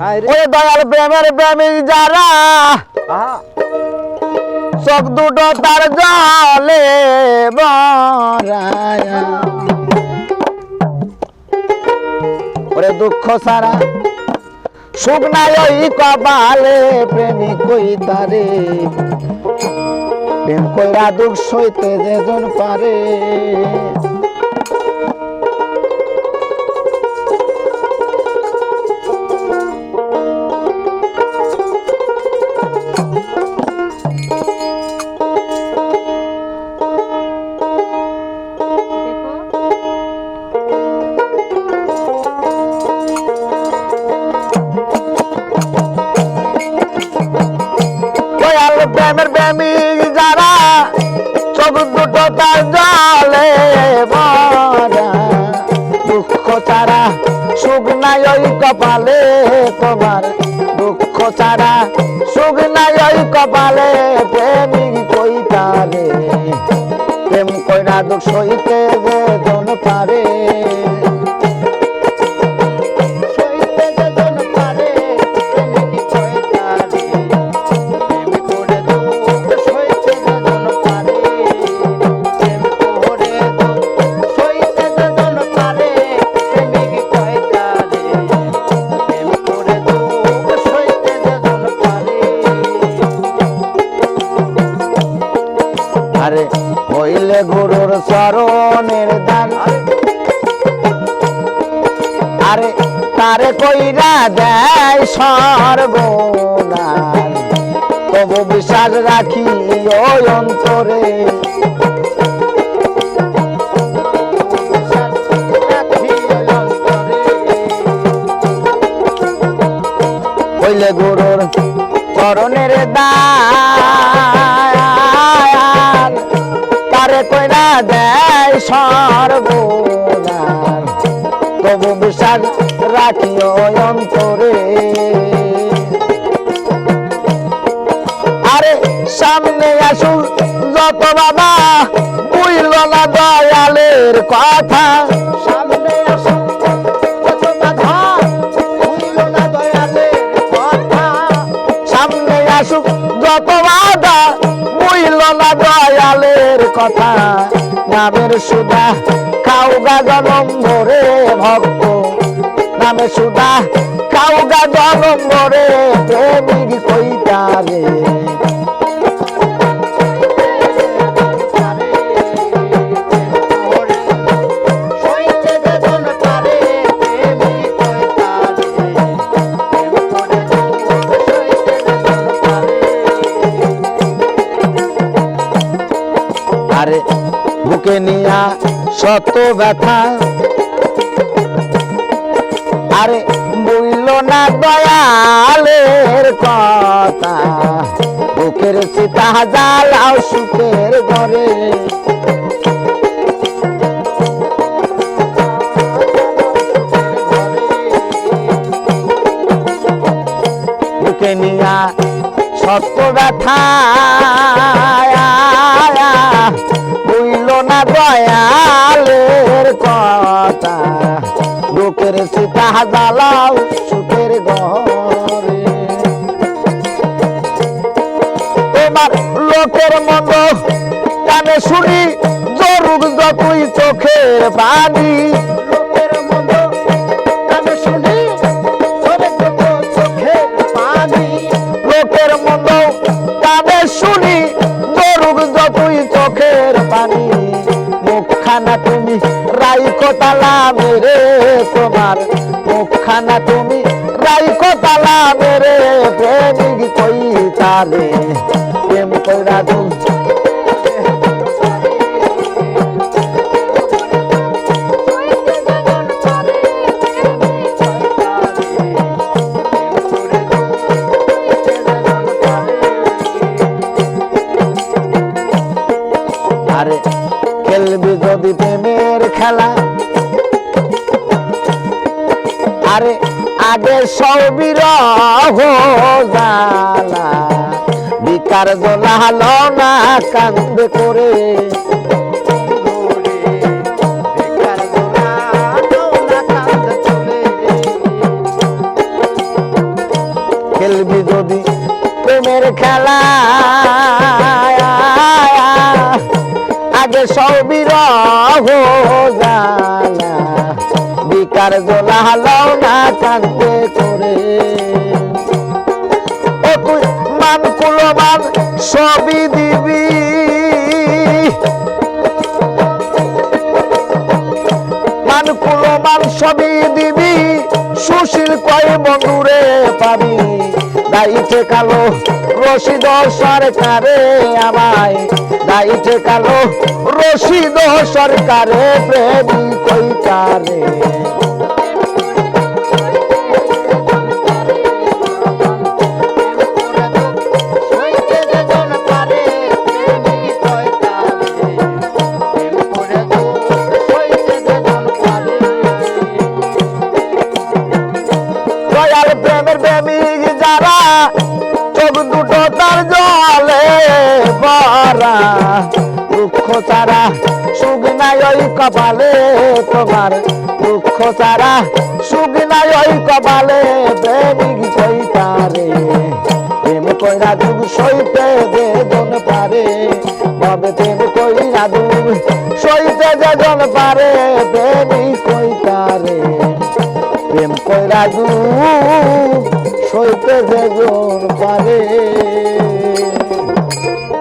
ওরে দয়াল প্রেমের প্রেমিক যারা চোখ দুটো তার জলে ভরায়া ওরে দুঃখ সারা সুখ নাই ওই কপালে প্রেমিক কই তারে প্রেম কইরা দুঃখ সইতে যেজন পারে প্রেমের প্রেমিক যারা চোখ দুটো তার জলে ভরা দুঃখ ছাড়া সুখ নাই ওই কপালে তোমার দুঃখ ছাড়া সুখ নাই ওই কপালে প্রেমিক কই তারে প্রেম কইরা দুঃখ সইতে যেজন পারে আরে হইলে গুরুর চরণের দান আরে তারে কইরা দেয় সর্বনাশ তবু বিশ্বাস রাখি ওই অন্তরে হইলে গুরুর চরণের দান তারে কইরা দেয় সর্বনাশ তবু বিশ্বাস রাখি ওই অন্তরে আরে সামনে আসুন যত বাবা বুঝল না দয়ালের কথা সামনে আসুন যত বাধা বুঝল না দয়ালের কথা সামনে আসুক যত বাধা বুঝল না দয়ালের কথা নামের সুধা খাওগা জনম ভরে ভক্ত নামে সুধা খাওগা জনম ভরে প্রেমিক কই তারে আরে বুকে নিয়া শত ব্যথা আরে বুঝল না দয়ালের কথা বুকের চিতা জ্বালাও সুখের ঘরে বুকে নিয়া শত ব্যথা বুঝল না দয়ালের কথা বুকের চিতা জ্বালাও সুখের ঘরে এবার লোকের মন্দ কানে শুনি জরুক যতই চোখের পানি লোকের মন্দ কানে শুনি চোখের পানি লোকের মন্দ কানে শুনি জরুক যতই চোখের পানি মুখখানা তুমি রাইকো তালা মেরে তোমার মুখখানা তুমি রাইকো তালা মেরে প্রেমিক কই তারে প্রেম কইরা দুঃখ আরে খেলবি যদি প্রেমের খেলা আরে আগে সবির জালা বিকার দোলা হলো না কান্দে করে প্রেমের খেলা আগে সবির জালা বিকার জোলা হালাও না কান্দে করে ও তুই মান কুলমান সবই দিবি মান কুলমান সবই দিবি সুশীল কয় বন্ধুরে পাবি দাইতে কালো রশিদ সরকারে আমায় দাইতে কালো রশিদ সরকারে প্রেমী কইতারে দয়াল প্রেমের প্রেমিক যারা চোখ দুটো তার জলে ভরা দুঃখ তারা সুখ নাই ওই কপালে তোমার দুঃখ তারা সুখ নাই ওই কপালে প্রেমিক কইতারে প্রেম কইরা দুঃখ সইতে যেজন পারে তবে প্রেম কইরা দুঃখ সইতে যেজন পারে প্রেমিক কইতারে প্রেম কইরা দুঃখ সইতে যেজন পারে